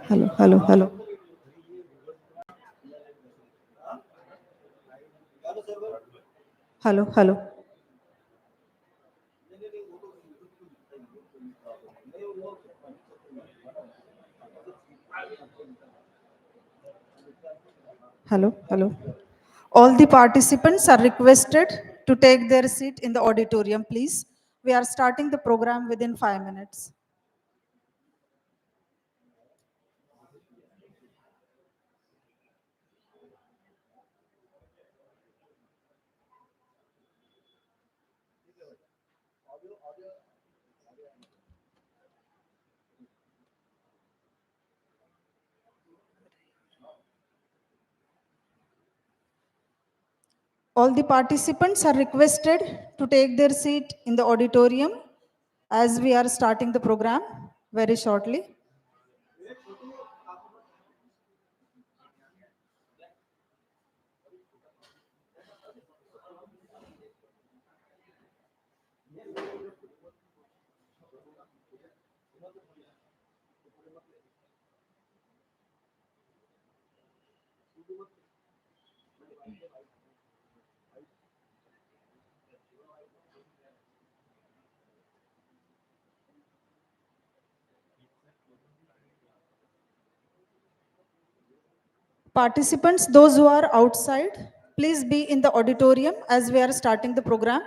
Hello, hello, hello. Hello, hello. Hello, hello. All the participants are requested to take their seat in the auditorium, please. We are starting the program within 5 minutes. All the participants are requested to take their seat in the auditorium as we are starting the program very shortly. Participants, those who are outside, please be in the auditorium as we are starting the program.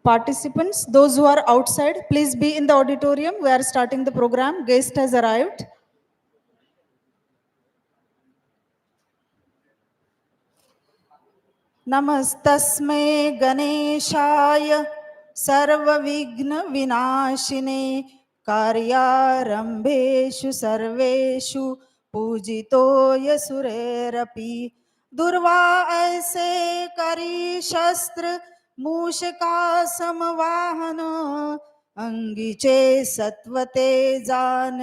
Participants, those who are outside, please be in the auditorium. We are starting the program. Guest has arrived. नमस्तस्मै गणेशाय सर्वविघ्नविनाशिने कार्यारम्भेषु सर्वेषु पूजितो यसुरेरपि दुर्वा ऐसे करी शस्त्र मूषका समवाहन अंगीचे सत्वते जान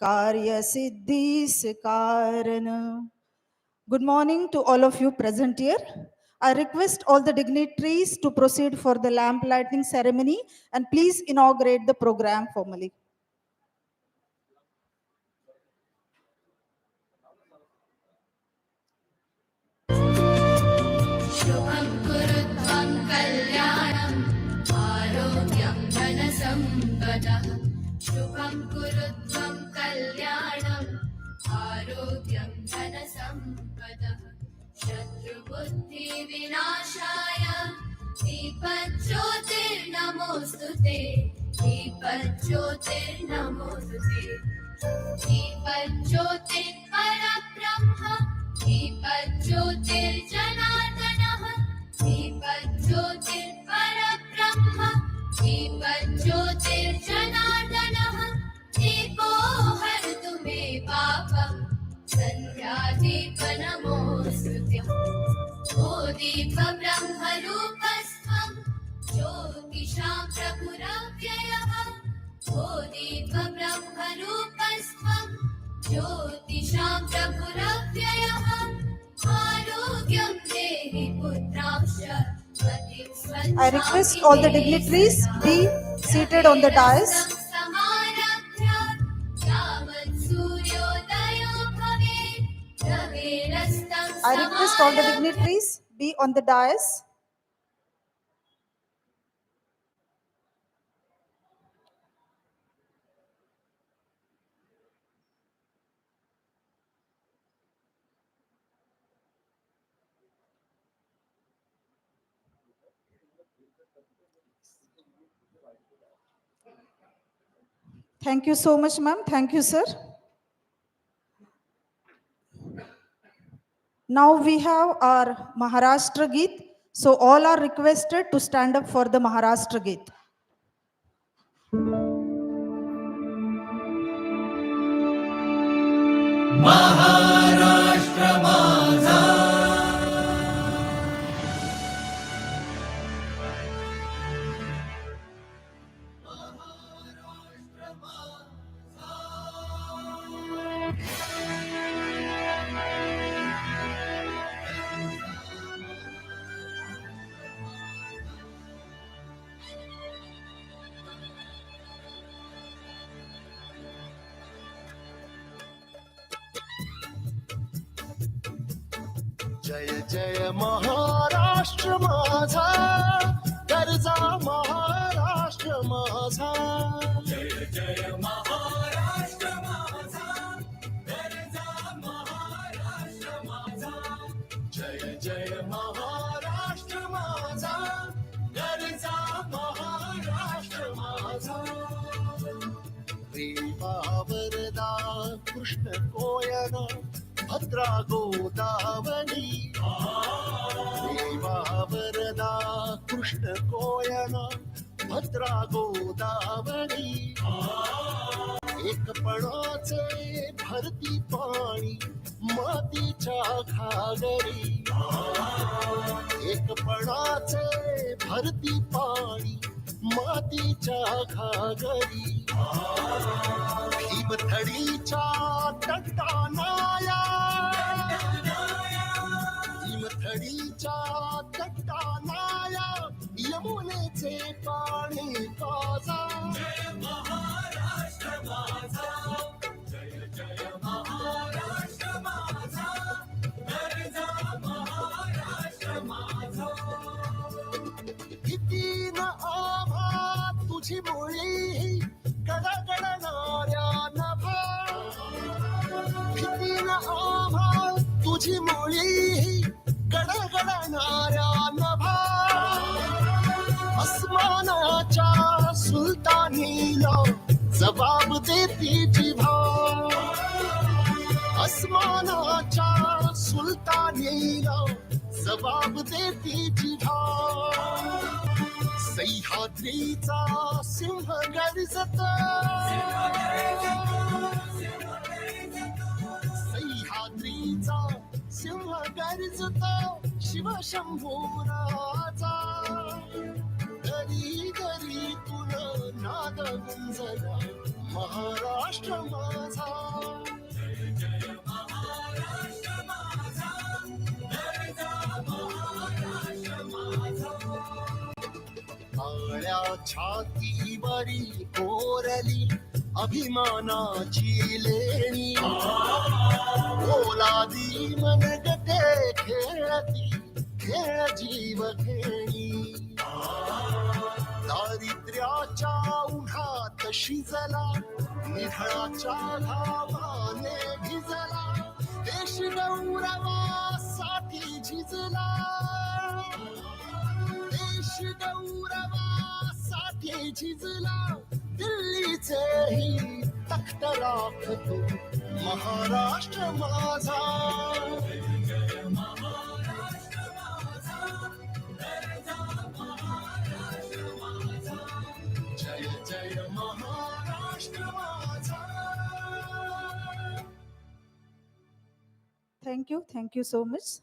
कार्य सिद्धीस कारण. Good morning to all of you present here. I request all the dignitaries to proceed for the lamp lighting ceremony and please inaugurate the program formally. शुभं कुरुत्वं कल्याणं आरोग्यं धनसम्पदः शुभं कुरुत्वं कल्याणं आरोग्यं धनसम्पदः शत्रुबुद्धिविनाशाय दीपज्योतिर्नमोऽस्तुते दीपज्योतिर्नमोऽस्तुते दीपज्योतिर्परब्रह्म दीपज्योतिर्जनार्दनः दीपज्योतिर्परब्रह्म दीपज्योतिर्जनार्दनः दीपो हरतु मे पापं सन्ध्यादीपनमोऽस्तुते ओ दीपब्रह्मरूपस्त्वं ज्योतिषां प्रभुरव्ययः ओ दीपब्रह्मरूपस्त्वं ज्योतिषां प्रभुरव्ययः आरोग्यं देहि पुत्रांश्च I request all the dignitaries be seated on the dais. समारभ्य यावत् सूर्योदयो भवेत् रवेरस्तं I request all the dignitaries be on the dais. Thank you so much, ma'am. Thank you, sir. Now we have our Maharashtra Geet. So all are requested to stand up for the Maharashtra Geet. जय जय महाराष्ट्र माझा कर्जा महाराष्ट्र माझा जय जय महाराष्ट्र माझा कर्जा महाराष्ट्र माझा जय जय महाराष्ट्र माझा कर्जा महाराष्ट्र माझा रेवा वरदा कृष्ण कोयना भद्रा गोदावरी देवा वरदा कृष्ण कोयना भद्रा गोदावरी एकपणाचे भरती पाणी मातीच्या घागरी एकपणाचे भरती पाणी मातीच्या घागरी भीमथडीच्या तटानाया भीमथडीच्या तटानाया यमुनेचे पाणी ताजा जय महाराष्ट्र माझा जय जय महाराष्ट्र माझा गरजा महाराष्ट्र माझा किती न आभा तुझी मुळी गडगडणाऱ्या नभा किती न आभा तुझी मुळी गडगडणाऱ्या नभा अस्मानाच्या सुलतानीला जबाब देती जिभा अस्मानाच्या सुलतानीला जबाब देती जिभा सह्याद्रीचा सिंह गर्जत सह्याद्रीचा सिंह गर्जत शिवशंभूराजा घरी घरी तुला नाद गुंजला महाराष्ट्र माझा जय जय महाराष्ट्र माझा गरजा महाराष्ट्र माझा काळ्या छातीवरी कोरली अभिमानाची लेणी ओलादी मनगटे खेळती खेळ जीव खेळी दारिद्र्याच्या उन्हात शिजला निधळाच्या घामाने भिजला देश गौरवासाठी झिजला देश गौरवासाठी झिजला दिल्लीचेही तख्त राखतो महाराष्ट्र माझा जय महाराष्ट्र माझा गरजा महाराष्ट्र माझा जय जय महाराष्ट्र माझा Thank you so much.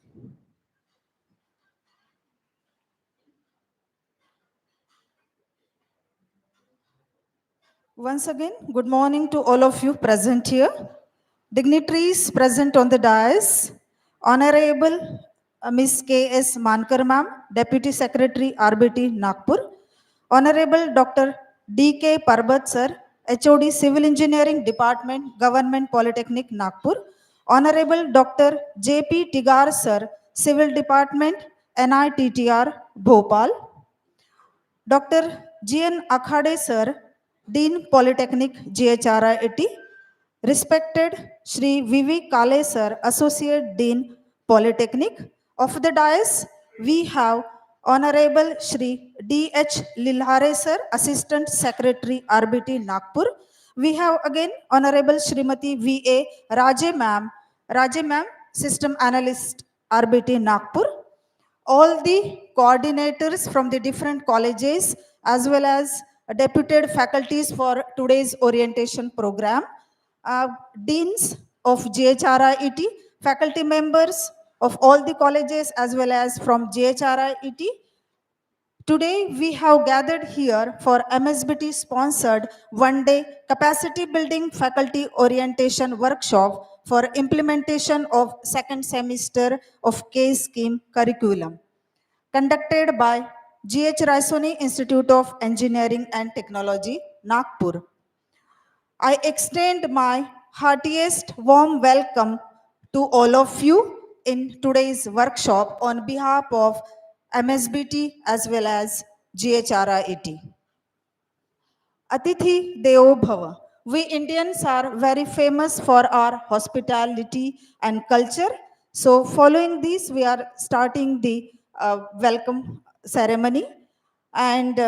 Once again, good morning to all of you present here. Dignitaries present on the dais, Honorable Ms. K.S. Mankar ma'am, Deputy Secretary RBT Nagpur, Honorable Dr. D.K. Parbat sir, HOD Civil Engineering Department, Government Polytechnic, Nagpur. Honorable Dr. J.P. Tigar sir, Civil Department, NITTR, Bhopal. Dr. G.N. Akhade sir, Dean Polytechnic, GHRIT. Respected Shri V.V. Kale sir, Associate Dean Polytechnic. Of the dais, we have Honorable Shri D.H. Lilhare sir, Assistant Secretary RBT Nagpur. We have again Honorable Shrimati V.A. Raje ma'am, System Analyst RBT Nagpur. All the coordinators from the different colleges as well as deputed faculties for today's orientation program, deans of GHRIT, faculty members of all the colleges as well as from GHRIT. Today we have gathered here for MSBT sponsored one day capacity building faculty orientation workshop for implementation of second semester of K scheme curriculum conducted by GH Raisoni Institute of Engineering and Technology, Nagpur. I extend my heartiest warm welcome to all of you in today's workshop on behalf of MSBT as well as GHRIT. Atithi Deo Bhava. We Indians are very famous for our hospitality and culture. So, following this, we are starting the welcome ceremony. And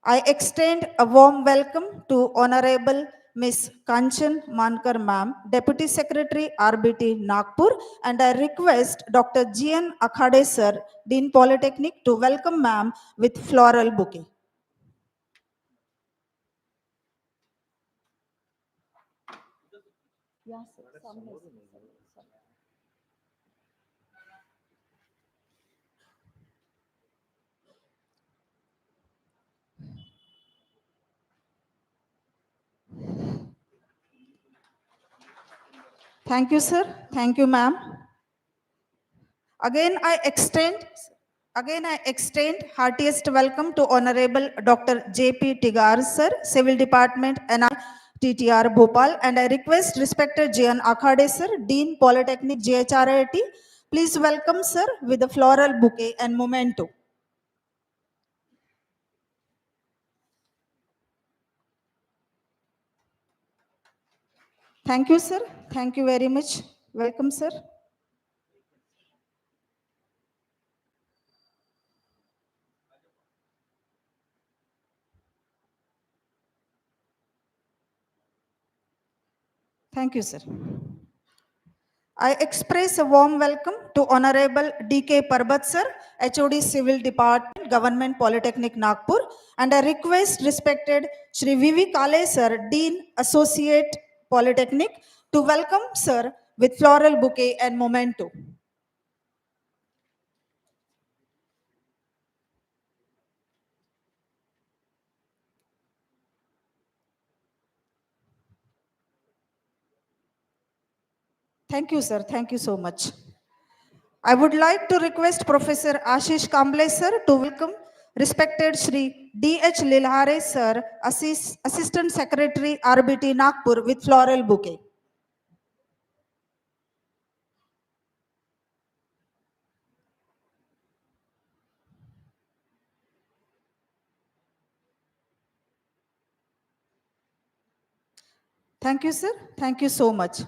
I extend a warm welcome to Honorable Miss Kanchan Mankar Ma'am, Deputy Secretary RBT Nagpur, and I request Dr. G.N. Akhade Sir, Dean Polytechnic, to welcome Ma'am with floral bouquet. Thank you, sir. Thank you, ma'am. Again, I extend heartiest welcome to Honorable Dr. J.P. Tigar, sir, Civil Department, NITTR Bhopal, and I request respected J.N. Akhade, sir, Dean Polytechnic, GHRIT. Please welcome, sir, with a floral bouquet and memento. Thank you, sir. Thank you very much. Welcome, sir. Thank you, sir. I express a warm welcome to Honorable D.K. Parbat sir, HOD Civil Department, Government Polytechnic Nagpur, and I request respected Shri V.V. Kale sir, Dean Associate Polytechnic, to welcome sir with floral bouquet and memento. Thank you, sir. Thank you so much. I would like to request Professor Ashish Kamble sir to welcome respected Shri D.H. Lilhare sir, Assistant Secretary RBT Nagpur with floral bouquet. Thank you, sir. Thank you so much.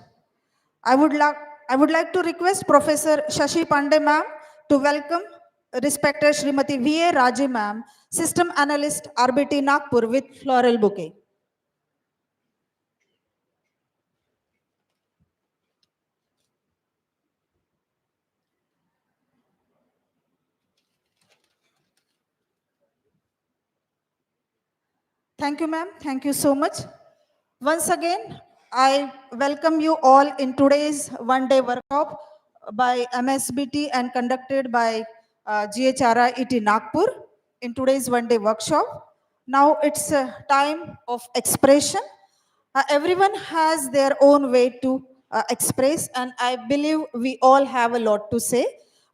I would like to request Professor Shashi Pandey ma'am to welcome respected Srimati V.A. Raji ma'am, System Analyst RBT Nagpur with floral bouquet. Thank you, ma'am. Thank you so much. Once again, I welcome you all in today's one-day workshop by MSBT and conducted by GHRIT Nagpur in today's one-day workshop. Now it's a time of expression. Everyone has their own way to express, and I believe we all have a lot to say.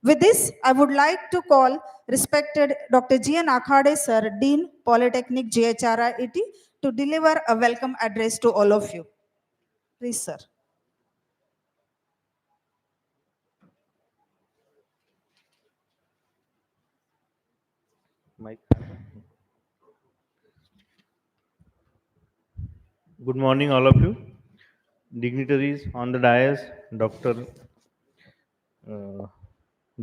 With this, I would like to call respected Dr. G.N. Akhade, sir, Dean, Polytechnic, GHRIT, to deliver a welcome address to all of you. Please, sir. Mike. Good morning, all of you. Dignitaries on the dais, Dr.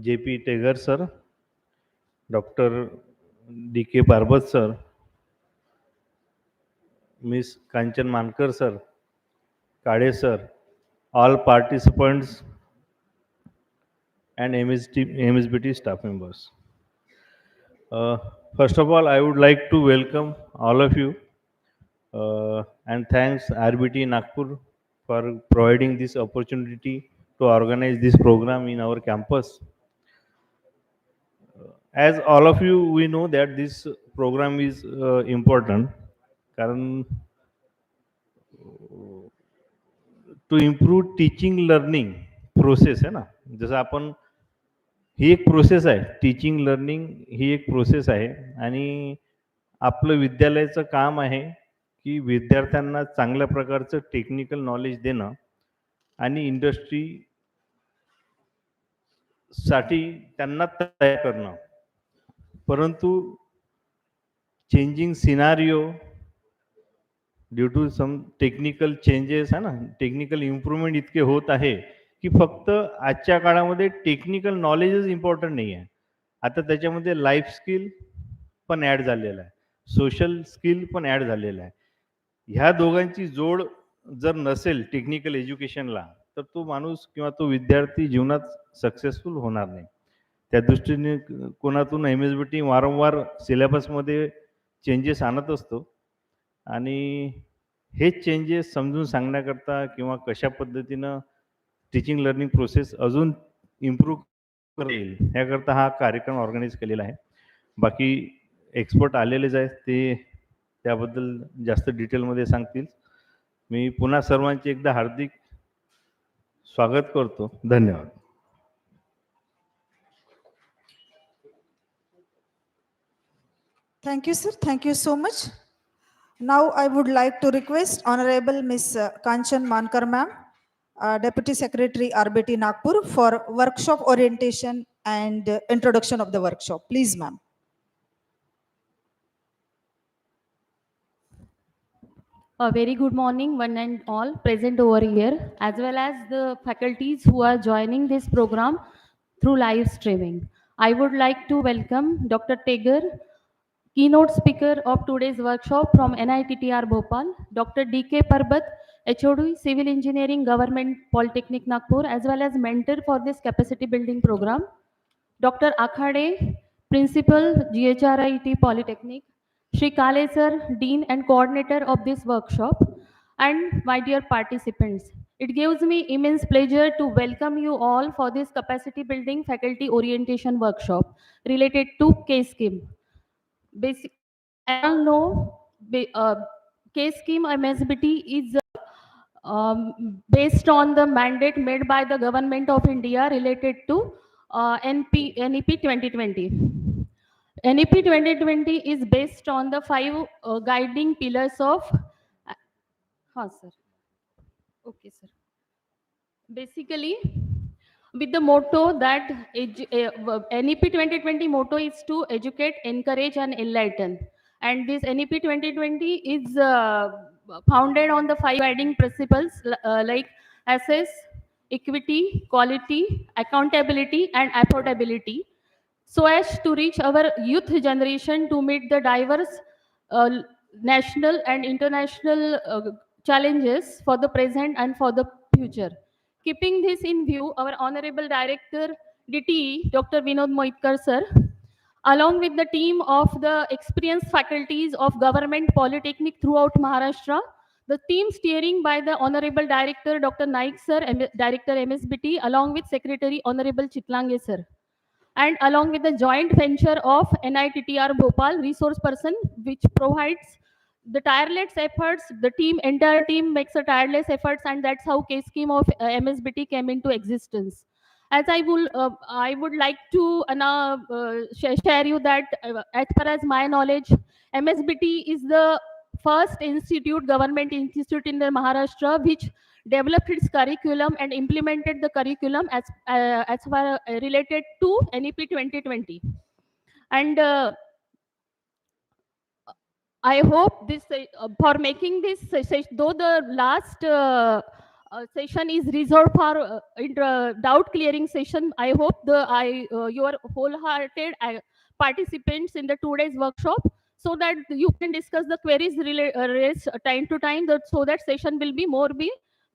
J.P. Tegar, sir, Dr. D.K. Parbat, sir, Miss Kanchan Mankar, sir, Kade, sir, all participants and MSBT staff members. Uh, First of all, I would like to welcome all of you and thanks RBT Nagpur for providing this opportunity to organize this program in our campus. As all of you, we know that this program is important कारण to improve teaching learning process आहे ना, जसं आपण ही एक process आहे, teaching learning ही एक process आहे आणि आपलं विद्यालयाचं काम आहे की विद्यार्थ्यांना चांगल्या प्रकारचं टेक्निकल नॉलेज देणं आणि इंडस्ट्रीसाठी त्यांना तयार करणं. परंतु changing scenario due to some technical changes आहे ना, टेक्निकल इम्प्रूव्हमेंट इतके होत आहे की फक्त आजच्या काळामध्ये टेक्निकल नॉलेजच इम्पॉर्टंट नाही आहे. आता त्याच्यामध्ये लाईफ स्किल पण ॲड झालेलं आहे, सोशल स्किल पण ॲड झालेलं आहे. ह्या दोघांची जोड जर नसेल टेक्निकल एज्युकेशनला तर तो माणूस किंवा तो विद्यार्थी जीवनात सक्सेसफुल होणार नाही. त्या दृष्टीने कोणातून MSBT वारंवार सिलेबसमध्ये चेंजेस आणत असतो आणि हेच चेंजेस समजून सांगण्याकरता किंवा कशा पद्धतीनं टीचिंग लर्निंग प्रोसेस अजून इम्प्रूव्ह करता येईल ह्याकरता हा कार्यक्रम ऑर्गनाईज केलेला आहे. बाकी एक्सपर्ट आलेलेच आहेत, ते त्याबद्दल जास्त डिटेलमध्ये सांगतील. मी पुन्हा सर्वांचे एकदा हार्दिक स्वागत करतो. धन्यवाद. Thank you, sir. Thank you so much. Now I would like to request Honorable Miss Kanchan Mankar ma'am, Deputy Secretary RBT Nagpur, for workshop orientation and introduction of the workshop. Please, ma'am. A very good morning, one and all present over here, as well as the faculties who are joining this program through live streaming. I would like to welcome Dr. Tegar, keynote speaker of today's workshop from NITTR Bhopal, Dr. D.K. Parbat, HOD Civil Engineering Government Polytechnic Nagpur, as well as mentor for this capacity building program, Dr. Akhade, Principal GHRIT Polytechnic, Shri Kale sir, Dean and Coordinator of this workshop, and my dear participants. It gives me immense pleasure to welcome you all for this capacity building faculty orientation workshop related to K-scheme. Basic, as you all know, K-scheme MSBT is based on the mandate made by the government of India related to NEP 2020. NEP 2020 is based on the 5 guiding pillars of sir. Okay, sir. Basically, with the motto that NEP 2020 motto is to educate, encourage, and enlighten. And this NEP 2020 is founded on the 5 guiding principles like access, equity, quality, accountability, and affordability, so as to reach our youth generation to meet the diverse uh, national and international challenges for the present and for the future. Keeping this in view, our Honorable Director DTE, Dr. Vinod Moitkar sir, along with the team of the experienced faculties of Government Polytechnic throughout Maharashtra, the team steering by the Honorable Director Dr. Naik sir, Director MSBT, along with Secretary Honorable Chitlange sir, and along with the joint venture of NITTR Bhopal resource person, which provides the tireless efforts. The entire team makes a tireless efforts, and that's how K scheme of MSBT came into existence. As I would like to share you that as far as my knowledge, MSBT is the first institute, government institute in the Maharashtra, which developed its curriculum and implemented the curriculum as far related to NEP 2020. And I hope this for making this session, though the last session is reserved for doubt clearing session. I hope your wholehearted participants in the 2 days workshop, so that you can discuss the queries raised time to time. So that session will be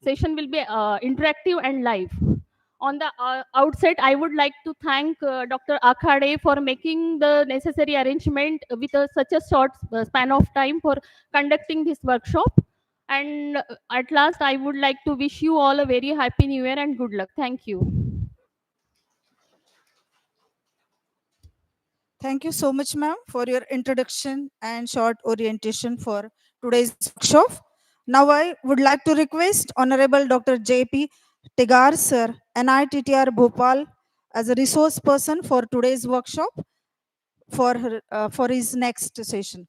interactive and live. On the outset, I would like to thank Dr. Akhade for making the necessary arrangement with such a short span of time for conducting this workshop. And at last, I would like to wish you all a very happy new year and good luck. Thank you. Thank you so much, ma'am, for your introduction and short orientation for today's workshop. Now, I would like to request Honorable Dr. J.P. Tigar, sir, NITTR Bhopal, as a resource person for today's workshop for his next session.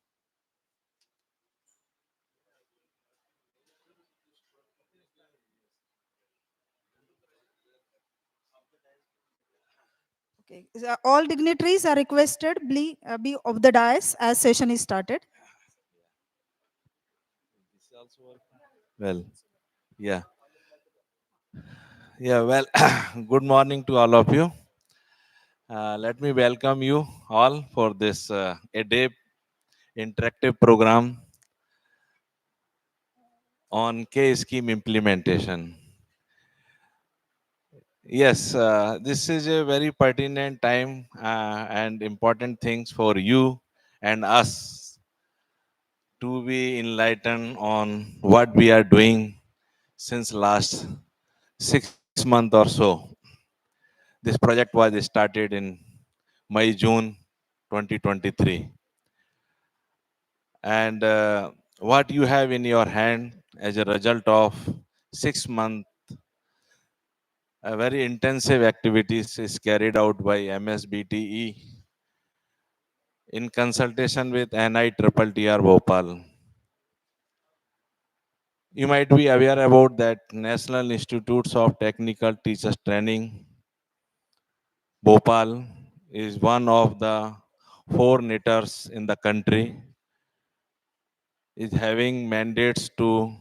Okay. All dignitaries are requested be of the dais as session is started. Well, yeah, well, good morning to all of you. Let me welcome you all for this a day interactive program on K scheme implementation. Yes, this is a very pertinent time and important things for you and us to be enlightened on what we are doing since last 6 months or so. This project was started in May, June 2023. And what you have in your hand as a result of 6 months, a very intensive activities is carried out by MSBTE in consultation with NITTR Bhopal. You might be aware about that National Institutes of Technical Teachers Training, Bhopal, is one of the 4 knitters in the country, is having mandates to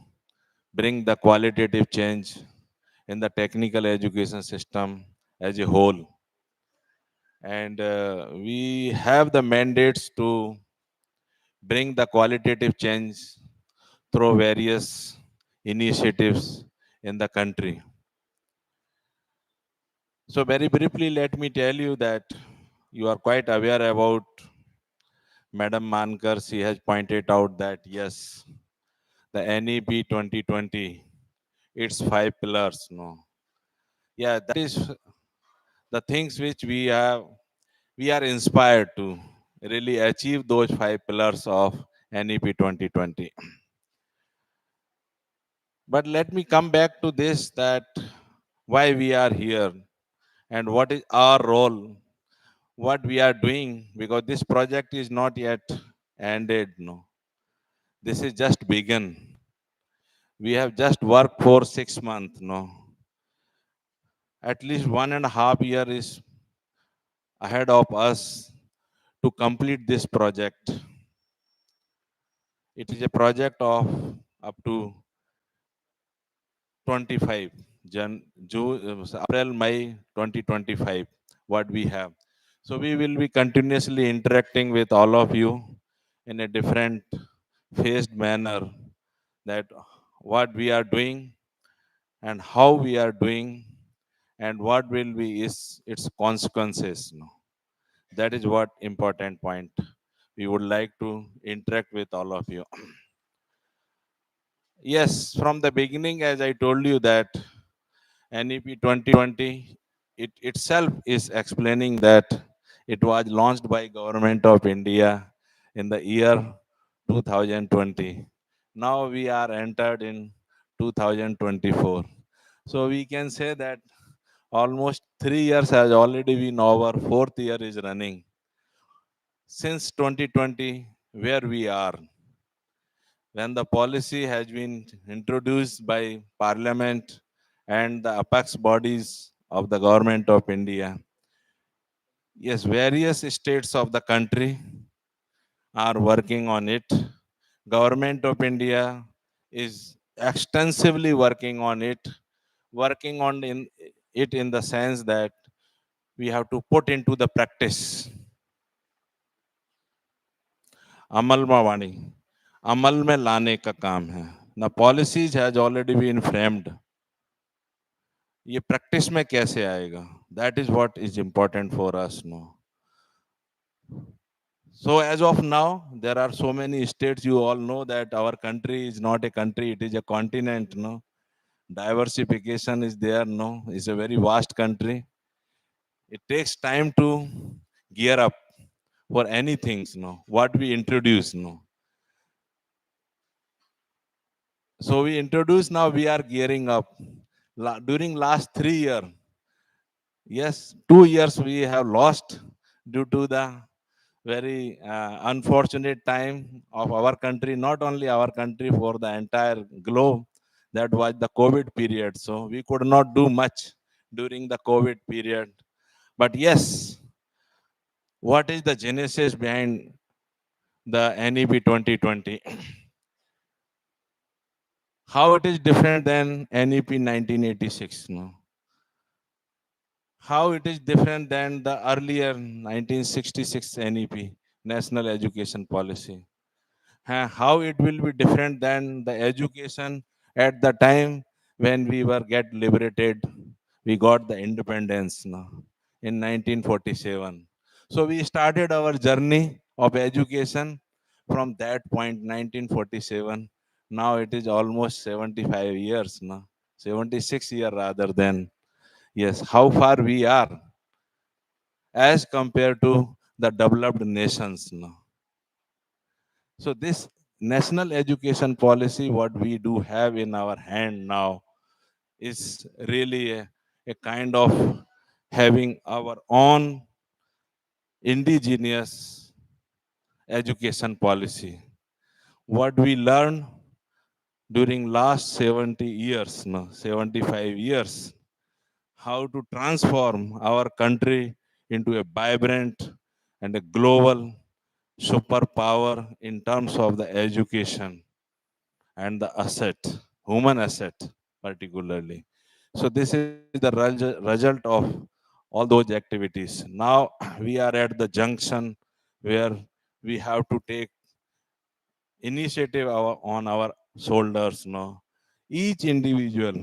bring the qualitative change in the technical education system as a whole. And we have the mandates to bring the qualitative change through various initiatives in the country. So very briefly, let me tell you that you are quite aware about Madam Mankar. She has pointed out that yes, the NEP 2020, its 5 pillars. No, yeah, that is the things which we are inspired to really achieve those 5 pillars of NEP 2020. But let me come back to this, that why we are here and what is our role, what we are doing, because this project is not yet ended. No, this is just begun. We have just worked for 6 months. No, at least 1.5 years is ahead of us to complete this project. It is a project of up to 25 June, April, May 2025, what we have. So we will be continuously interacting with all of you in a different phased manner, that what we are doing and how we are doing and what will be its consequences. No? That is what important point. We would like to interact with all of you. Yes, from the beginning, as I told you that NEP 2020, it itself is explaining that it was launched by Government of India in the year 2020. Now we are entered in 2024. So we can say that Almost 3 years has already been over, fourth year is running. Since 2020, where we are, when the policy has been introduced by Parliament and the apex bodies of the Government of India, yes, various states of the country are working on it. Government of India is extensively working on it, working on it in the sense that we have to put into the practice. अमल में वाणी अमल में लाने का काम है ना. Policies has already been framed. ये practice में कैसे आएगा? That is what is important for us no. So as of now, there are so many states. You all know that our country is not a country; it is a continent. No, diversification is there. No, it's a very vast country. It takes time to gear up for anything. No, what we introduce. No, so we introduce now. We are gearing up. During last 3 years, yes, 2 years we have lost due to the very unfortunate time of our country, not only our country, for the entire globe. That was the COVID period. So we could not do much during the COVID period. But yes, what is the genesis behind the NEP 2020? How it is different than NEP 1986? No? How it is different than the earlier 1966 NEP, National Education Policy? How it will be different than the education at the time when we were get liberated, we got the independence now in 1947. So we started our journey of education from that point, 1947. Now it is almost 75 years now, 76 years rather than. Yes, how far we are as compared to the developed nations now. So this national education policy, what we do have in our hand now, is really a kind of having our own indigenous education policy. What we learn during last 70 years, no, 75 years, how to transform our country into a vibrant and a global superpower in terms of the education and the asset, human asset particularly. So this is the result of all those activities. Now we are at the junction where we have to take initiative on our shoulders. No, each individual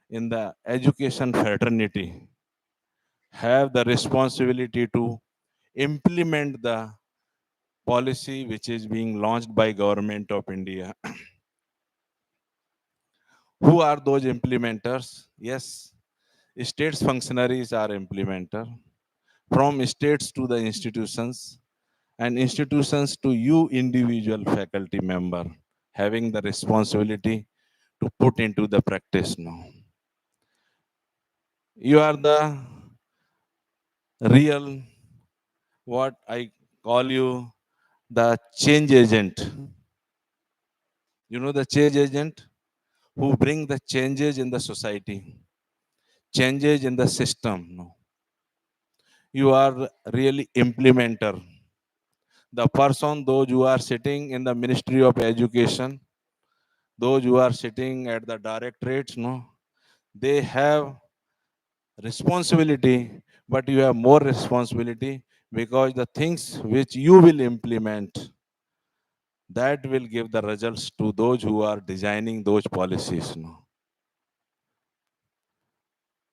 in the education fraternity have the responsibility to implement the policy which is being launched by government of India. Who are those implementers? Yes, states functionaries are implementer. From states to the institutions, and institutions to you individual faculty member having the responsibility to put into the practice now. You are the real, what I call you, the change agent. You know the change agent who bring the changes in the society, changes in the system. No, you are really implementer, the person, those who are sitting in the Ministry of Education, those who are sitting at the directorates, no, they have responsibility, but you have more responsibility because the things which you will implement, that will give the results to those who are designing those policies. No,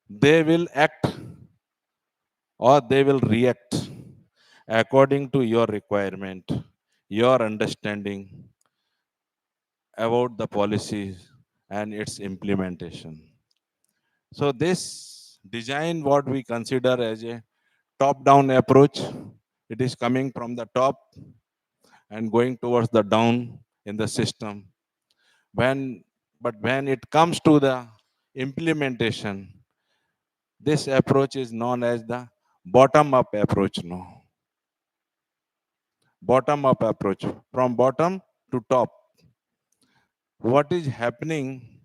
they will act or they will react according to your requirement, your understanding about the policies and its implementation. So this design, what we consider as a top-down approach, it is coming from the top and going towards the down in the system. But when it comes to the implementation, This approach is known as the bottom up approach. No, bottom up approach, from bottom to top. What is happening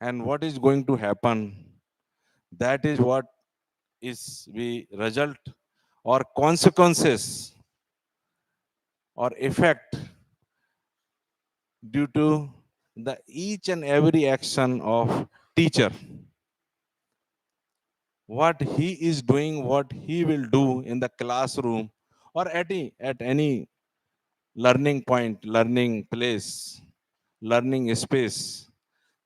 and what is going to happen, that is what is the result or consequences or effect due to the each and every action of teacher, what he is doing, what he will do in the classroom or at any learning point, learning place, learning space,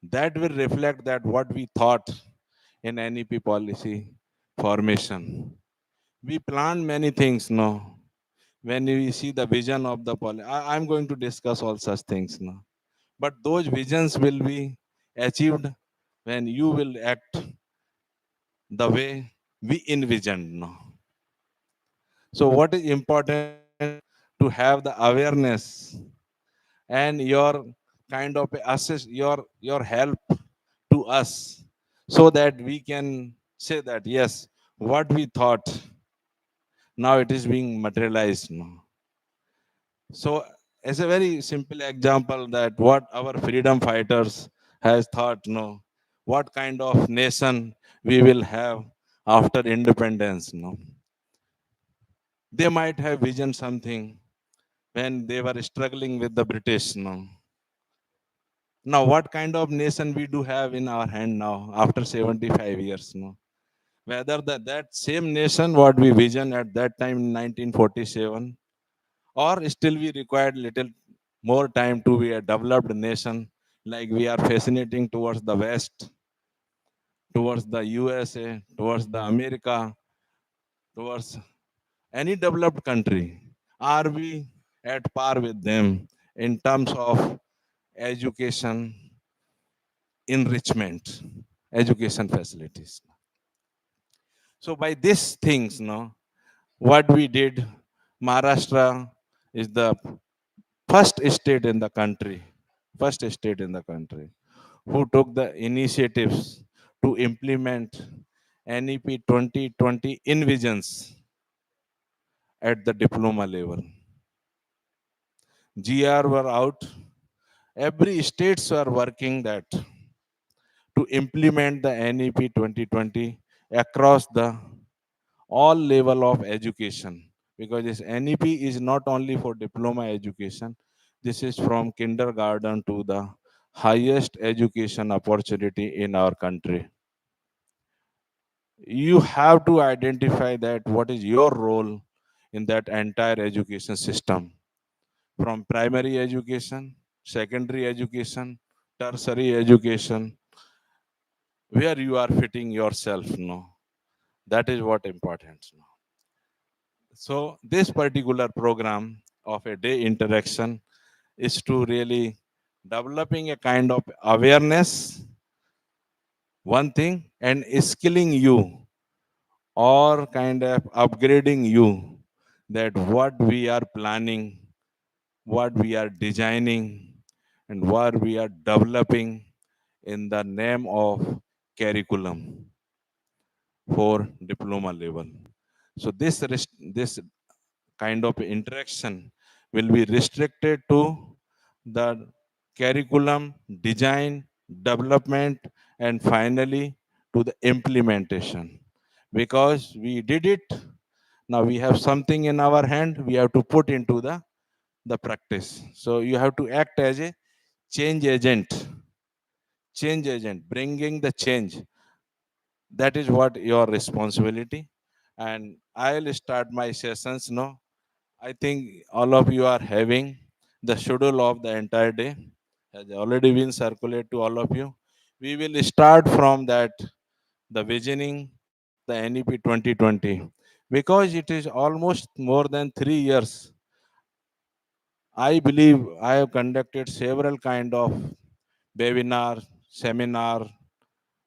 that will reflect that what we thought in NEP policy formation. We plan many things, no. When we see the vision of the policy, I'm going to discuss all such things now. But those visions will be achieved when you will act the way we envisioned, no. So what is important to have the awareness and your kind of assist your help to us, so that we can say that yes, what we thought, now it is being materialized, no. So as a very simple example, that what our freedom fighters has thought, no, what kind of nation we will have after independence, no. They might have visioned something when they were struggling with the British, no. Now what kind of nation we do have in our hand now after 75 years, no. Whether that same nation what we vision at that time in 1947, or still we required little more time to be a developed nation, like we are fascinating towards the west, towards the USA, towards the America, towards any developed country. Are we at par with them in terms of education, enrichment, education facilities? So by these things, no, what we did, Maharashtra is the first state in the country, first state in the country who took the initiatives to implement NEP 2020 envisions at the diploma level. GR were out, every states were working that to implement the NEP 2020 across the all level of education, because this NEP is not only for diploma education, this is from kindergarten to the highest education opportunity in our country. You have to identify that what is your role in that entire education system, from primary education, secondary education, tertiary education, where you are fitting yourself, no. That is what important, no. So this particular program of a day interaction is to really developing a kind of awareness, one thing, and skilling you or kind of upgrading you, that what we are planning, what we are designing, and what we are developing in the name of curriculum for diploma level. So this kind of interaction will be restricted to the curriculum design, development, and finally to the implementation. Because we did it, now we have something in our hand, we have to put into the practice. So you have to act as a change agent, change agent, bringing the change. That is what your responsibility. And I'll start my sessions now. I think all of you are having the schedule of the entire day, has already been circulated to all of you. We will start from that, the visioning of the NEP 2020, because it is almost more than 3 years. I believe I have conducted several kind of webinar, seminar,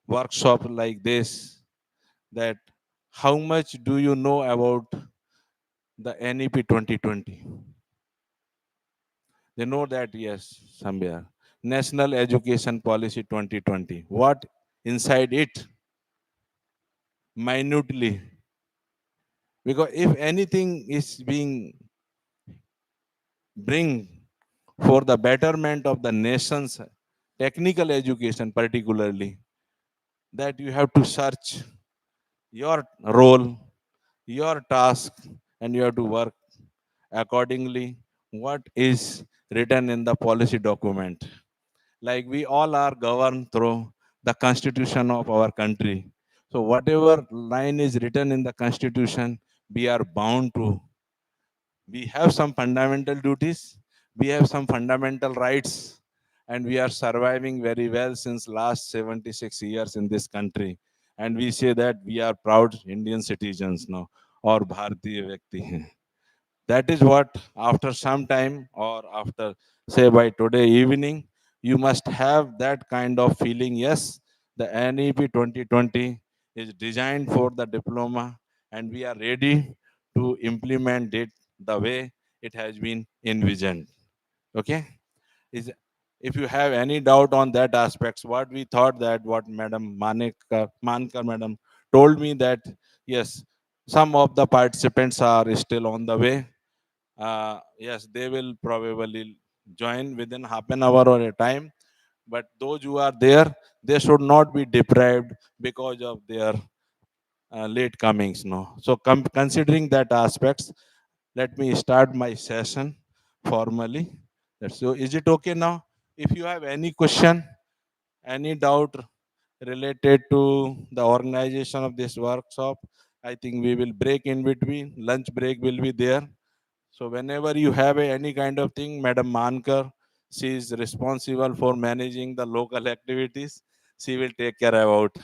workshop like this, that how much do you know about the NEP 2020? They know that, yes, somewhere. National Education Policy 2020. What inside it? minutely, because if anything is being bring for the betterment of the nation's technical education particularly, that you have to search your role, your task, and you have to work accordingly what is written in the policy document. Like we all are governed through the constitution of our country. So whatever line is written in the constitution, we are bound to. We have some fundamental duties, we have some fundamental rights, and we are surviving very well since last 76 years in this country. And we say that we are proud Indian citizens now, or Bharatiya Vyakti. That is what, after some time, or after, say, by today evening, you must have that kind of feeling. Yes, the NEP 2020 is designed for the diploma, and we are ready to implement it the way it has been envisioned. Okay, is, if you have any doubt on that aspects, what we thought, that what Madam Mankar Madam told me, that yes, some of the participants are still on the way. Yes, they will probably join within half an hour or a time. But those who are there, they should not be deprived because of their late comings. No. So, considering that aspects, let me start my session formally. So, is it okay now? If you have any question, any doubt related to the organization of this workshop, I think we will break in between. Lunch break will be there. So whenever you have any kind of thing, Madam Mankar, she is responsible for managing the local activities. She will take care about.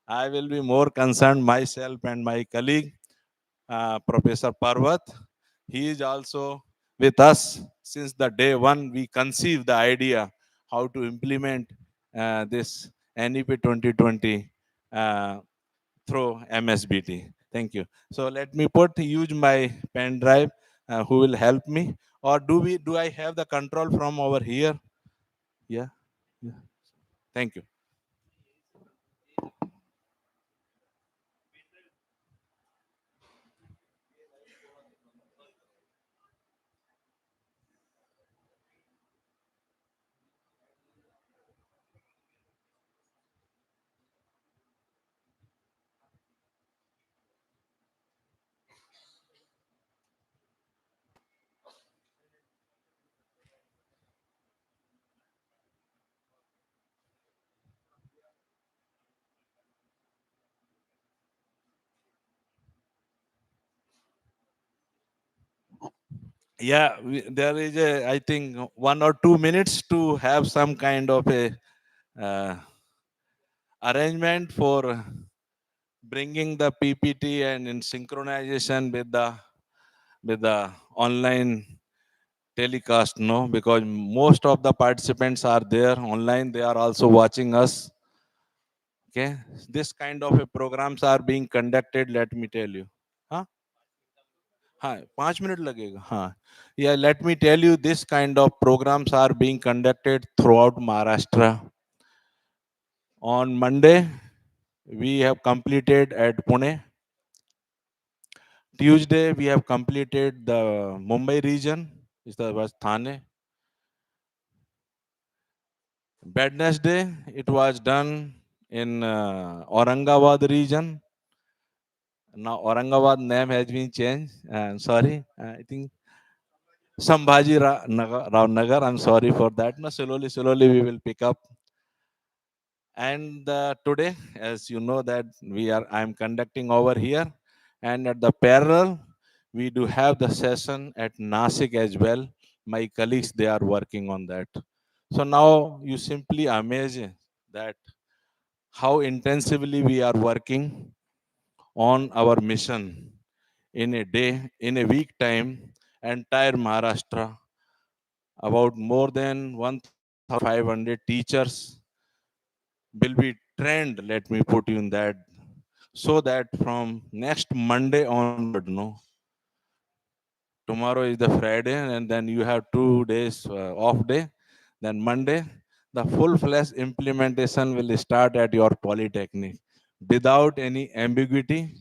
I will be more concerned myself and my colleague, Professor Parvat. He is also with us since the day one we conceived the idea how to implement this NEP 2020 uh, through MSBT. Thank you. So let me use my pen drive. Who will help me? Or do I have the control from over here? Yeah. Yeah. Thank you. Yeah, there is a, I think, 1 or 2 minutes to have some kind of a uh, arrangement for bringing the PPT and in synchronization with the online telecast. No, because most of the participants are there online. They are also watching us. Okay, this kind of a programs are being conducted. Let me tell you. Huh? हाँ 5 minute लगेगा हाँ yeah, let me tell you, this kind of programs are being conducted throughout Maharashtra. On Monday we have completed at Pune. Tuesday we have completed the Mumbai region, is the was Thane. Wednesday it was done in Aurangabad region. Now Aurangabad name has been changed. Sorry, I think Sambhaji Rao Nagar. I'm sorry for that. No, slowly we will pick up. And today, as you know, that I'm conducting over here, and at the parallel, we do have the session at Nasik as well. My colleagues, they are working on that. So now you simply amazing that how intensively we are working on our mission. In a day, in a week time, entire Maharashtra, about more than 1,500 teachers will be trained, let me put you in that, so that from next Monday onward, no, tomorrow is the Friday, and then you have 2 days off day. Then Monday, the full-fledged implementation will start at your polytechnic. without any ambiguity,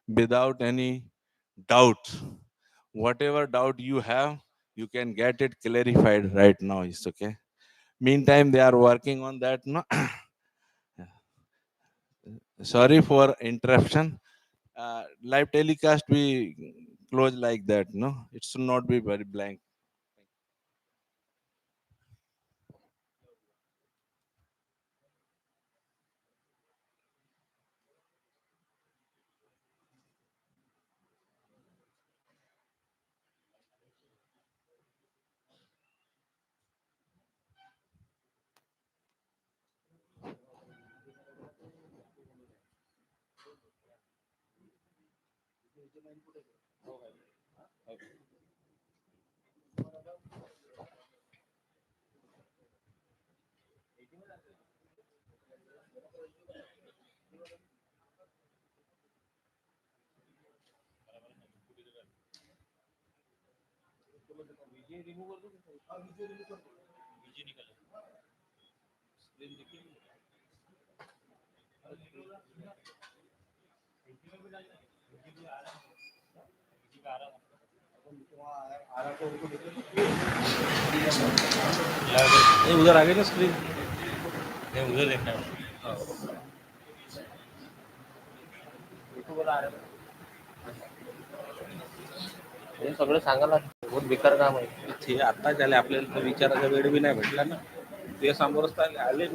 without any doubt. Whatever doubt you have, you can get it clarified right now. It's okay. Meantime, they are working on that. No, sorry for interruption. Live telecast we close like that. No, it should not be very blank. उधर आ गई ना screen, उधर देखना है। हे सगळं सांगायला बहुत बेकार काम आहे ते. आता झाले आपल्याला तर विचारायचा वेळ बी नाही भेटला ना. ते समोरच आले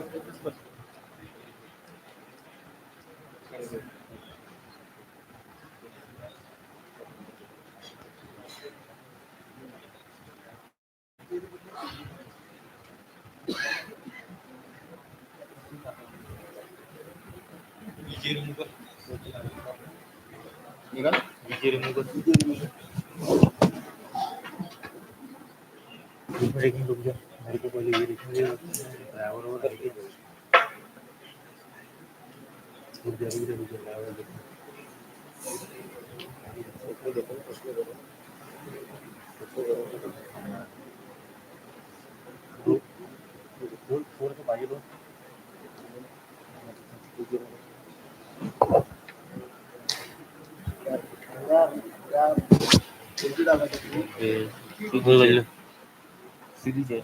सिरीज आहे.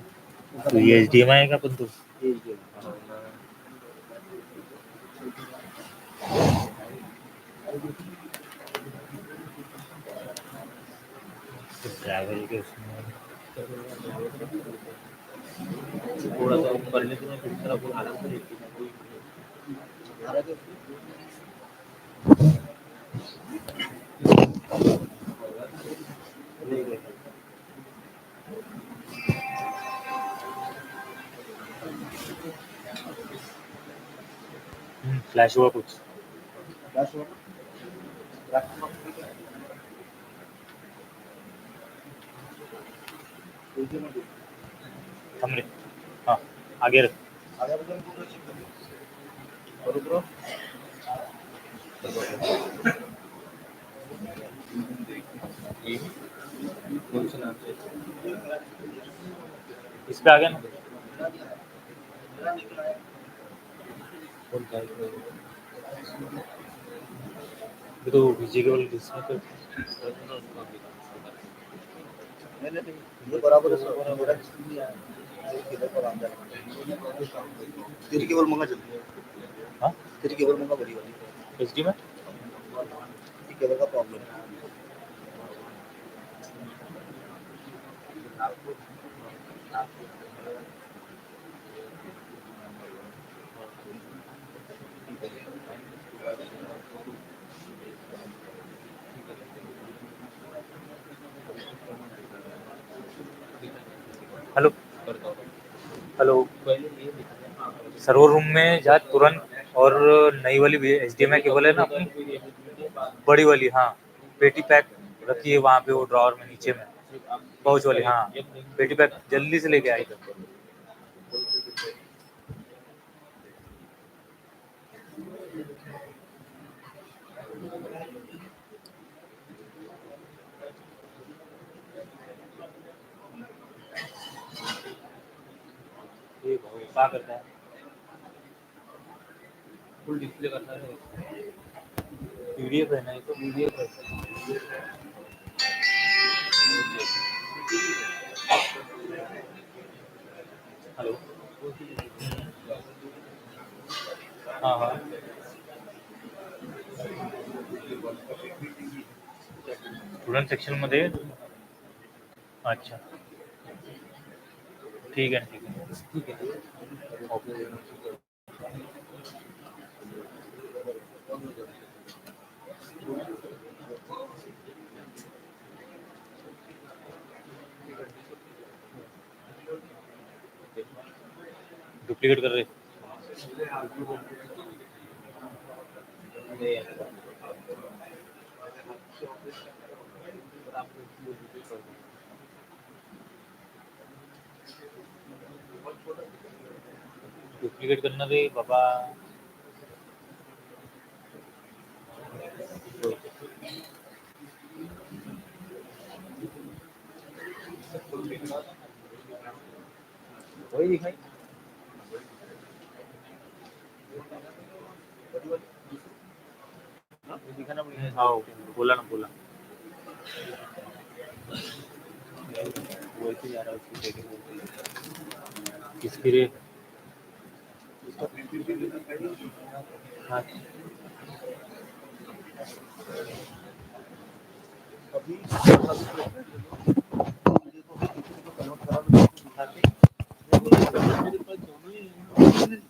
HDMI आहे का पण तो ट्रैवल के उसमें थोड़ा सा करने से मैं दूसरा को आराम से फ्लैश हुआ कुछ हम रे हाँ आगे रख इस पे आ गया ना ये तो विजय केवल इसमें तो बराबर तेरी केवल मंगा चलती है। हाँ तेरी केवल मंगा बड़ी वाली HD में केवल का प्रॉब्लम है। हेलो हेलो सर्वर रूम में जा तुरंत और नई वाली HDMI केबल है ना अपनी बड़ी वाली हाँ पेटी पैक रखी है वहाँ पे वो ड्रॉअर में नीचे में पाउच वाली हाँ पेटी पैक जल्दी से लेके आई ये क्या करता है फुल डिस्प्ले करना है, पीडीएफ है ना, ये तो पीडीएफ है। हेलो। हाँ हाँ, स्टुडंट सेक्शन मध्ये, अच्छा ठीक आहे ठीक आहे ओके. डुप्लीकेट कर रहे, डुप्लीकेट करना रे बाबा. वही दिखाई, दिखाना पड़ेगा. हाँ बोला ना, बोला वैसे जा रहा है उसकी सेटिंग किसकी रे. हाँ अभी मुझे तो किसी को कन्वर्ट करा दो, दिखा के मेरे पास दोनों ही हैं.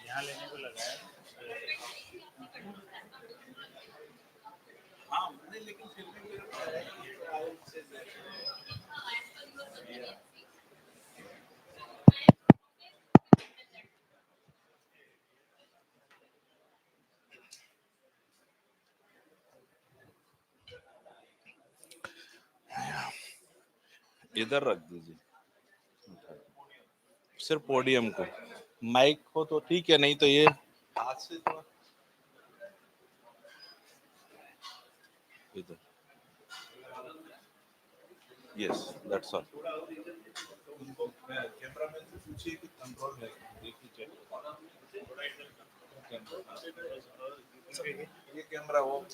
यहाँ लेने को लगा है. इधर रख दीजिए सिर्फ पोडियम को. माइक हो तो ठीक है, नहीं तो ये हाथ से थोड़ा इधर. Yes that's all. कैमरामैन से पूछिए कि कंट्रोल है, देखिए चेक. ये कैमरा वो,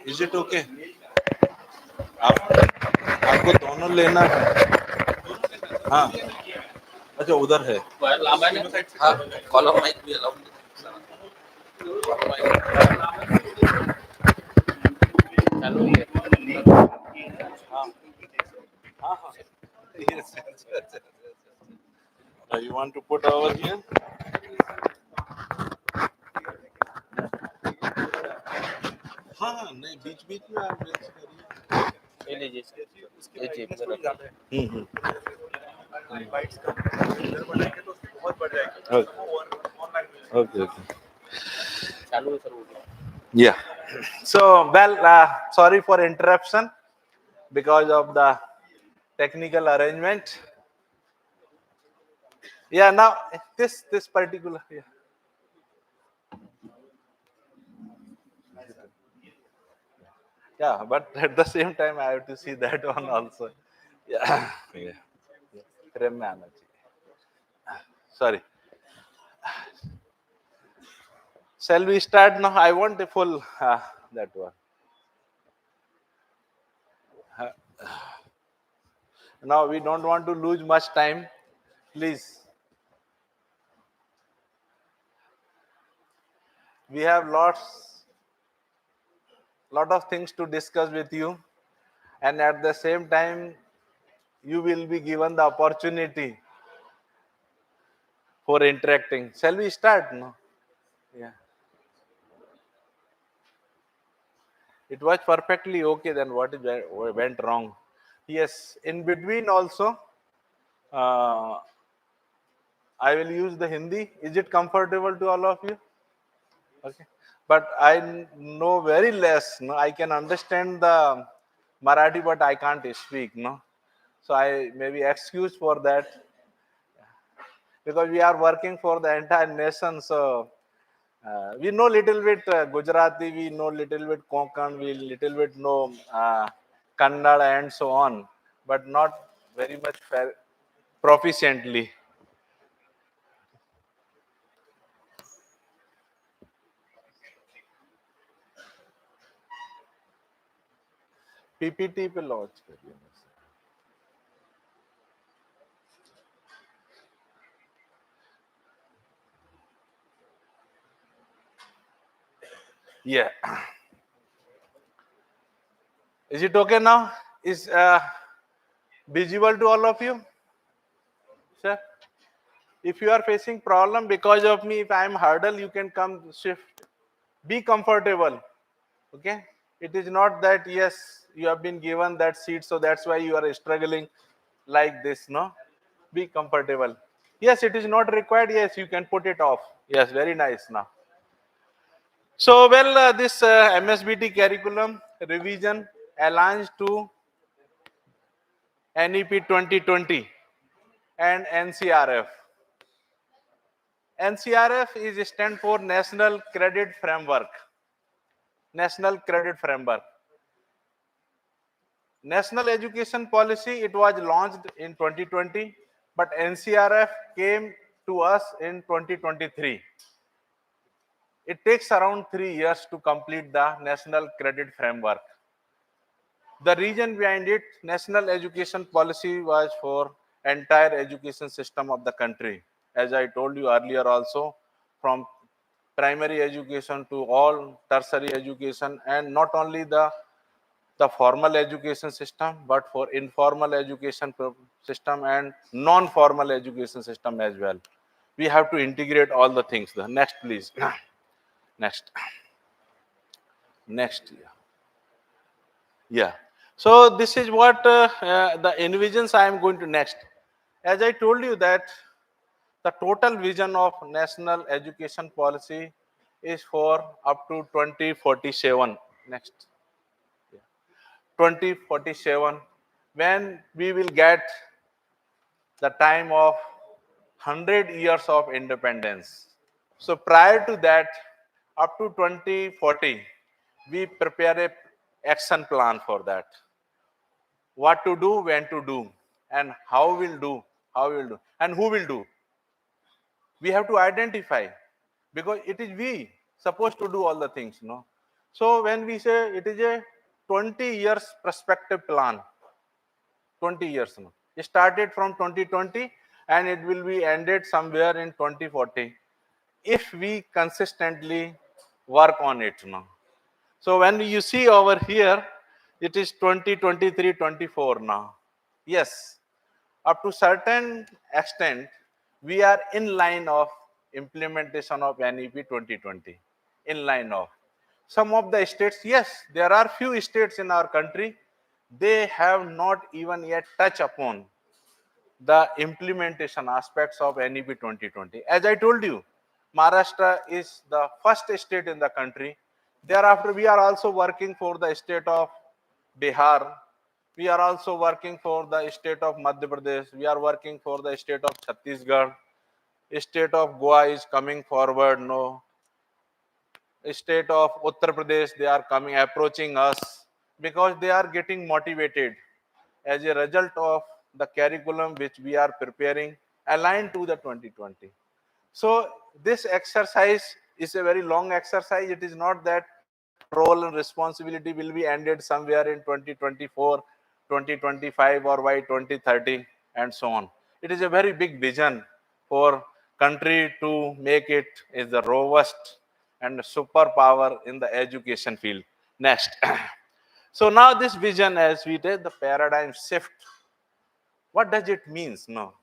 इज इट ओके? आप आपको दोनों लेना है? हाँ अच्छा उधर है. हाँ कॉलम माइक भी अलाउड चालू ही है. हाँ हाँ. Yes, yes, yes, yes, yes. You want to put over here? हाँ हाँ नहीं, बीच बीच में आप रेंज करिए. ये लीजिए ये जेब में रखिए. Okay, okay. चालू है सर वो. Yeah. So, well, sorry for interruption because of the technical arrangement. Yeah, now this particular, yeah. Yeah, but at the same time, I have to see that one also. Yeah, yeah. Frame में आना चाहिए. Sorry. Shall we start now? I want a full that one. Now we don't want to lose much time. Please, we have lot of things to discuss with you, and at the same time, you will be given the opportunity for interacting. Shall we start? No. Yeah. It was perfectly okay. Then what went wrong? Yes. In between also, uh, I will use the Hindi. Is it comfortable to all of you? Okay. But I know very less. No, I can understand the Marathi, but I can't speak. No, so I may be excused for that because we are working for the entire nation. So we know little bit Gujarati, we know little bit Konkan, we little bit know Kannada and so on, but not very much proficiently. PPT पे launch करिए. Yeah. Is it okay now? Is visible to all of you? Sir? If you are facing problem because of me, if I am hurdle, you can come shift. Be comfortable. Okay? It is not that yes, you have been given that seat, so that's why you are struggling like this. No? Be comfortable. Yes, it is not required. Yes, you can put it off. Yes, very nice now. So, well, this MSBT curriculum revision aligns to NEP 2020 and NCRF. NCRF is stand for National Credit Framework. National Credit Framework. National Education Policy, it was launched in 2020, but NCRF came to us in 2023. It takes around 3 years to complete the National Credit Framework. The reason behind it, National Education Policy was for entire education system of the country. As I told you earlier also, from primary education to all tertiary education, and not only the formal education system, but for informal education system and non-formal education system as well. We have to integrate all the things. The next, please. Next. Next. Yeah. So this is what the envisions I am going to next. As I told you that the total vision of national education policy is for up to 2047. Next. 2047, when we will get the time of 100 years of independence. So prior to that, up to 2040, we prepare a action plan for that. What to do, when to do, and how will do, and who will do. We have to identify because it is we supposed to do all the things, no? So when we say it is a 20 years perspective plan, 20 years, no? It started from 2020 and it will be ended somewhere in 2040 if we consistently work on it, no? So when you see over here, it is 2023, 24 now. Yes, up to certain extent, we are in line of implementation of NEP 2020. In line of. Some of the states, yes, there are few states in our country, they have not even yet touched upon the implementation aspects of NEP 2020. As I told you, Maharashtra is the first state in the country. Thereafter, we are also working for the state of Bihar. We are also working for the state of Madhya Pradesh. We are working for the state of Chhattisgarh. State of Goa is coming forward. No, state of Uttar Pradesh, they are coming, approaching us. because they are getting motivated as a result of the curriculum which we are preparing aligned to the 2020. So this exercise is a very long exercise. It is not that role and responsibility will be ended somewhere in 2024, 2025 or by 2030 and so on. It is a very big vision for country to make it is the robust and superpower in the education field. Next. So now this vision, as we did the paradigm shift, what does it means? No,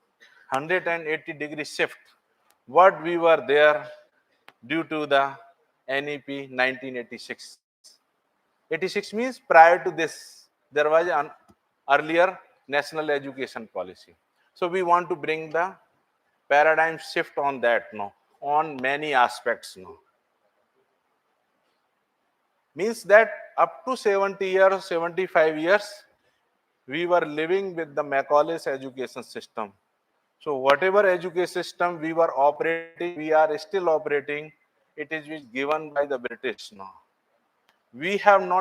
180-degree shift. What we were there due to the NEP 1986. 86 means prior to this, there was an earlier national education policy. So we want to bring the paradigm shift on that, no, on many aspects, no. Means that up to 70 years, 75 years, we were living with the Macaulay's education system. So whatever education system we were operating, we are still operating, it is given by the British now. We have not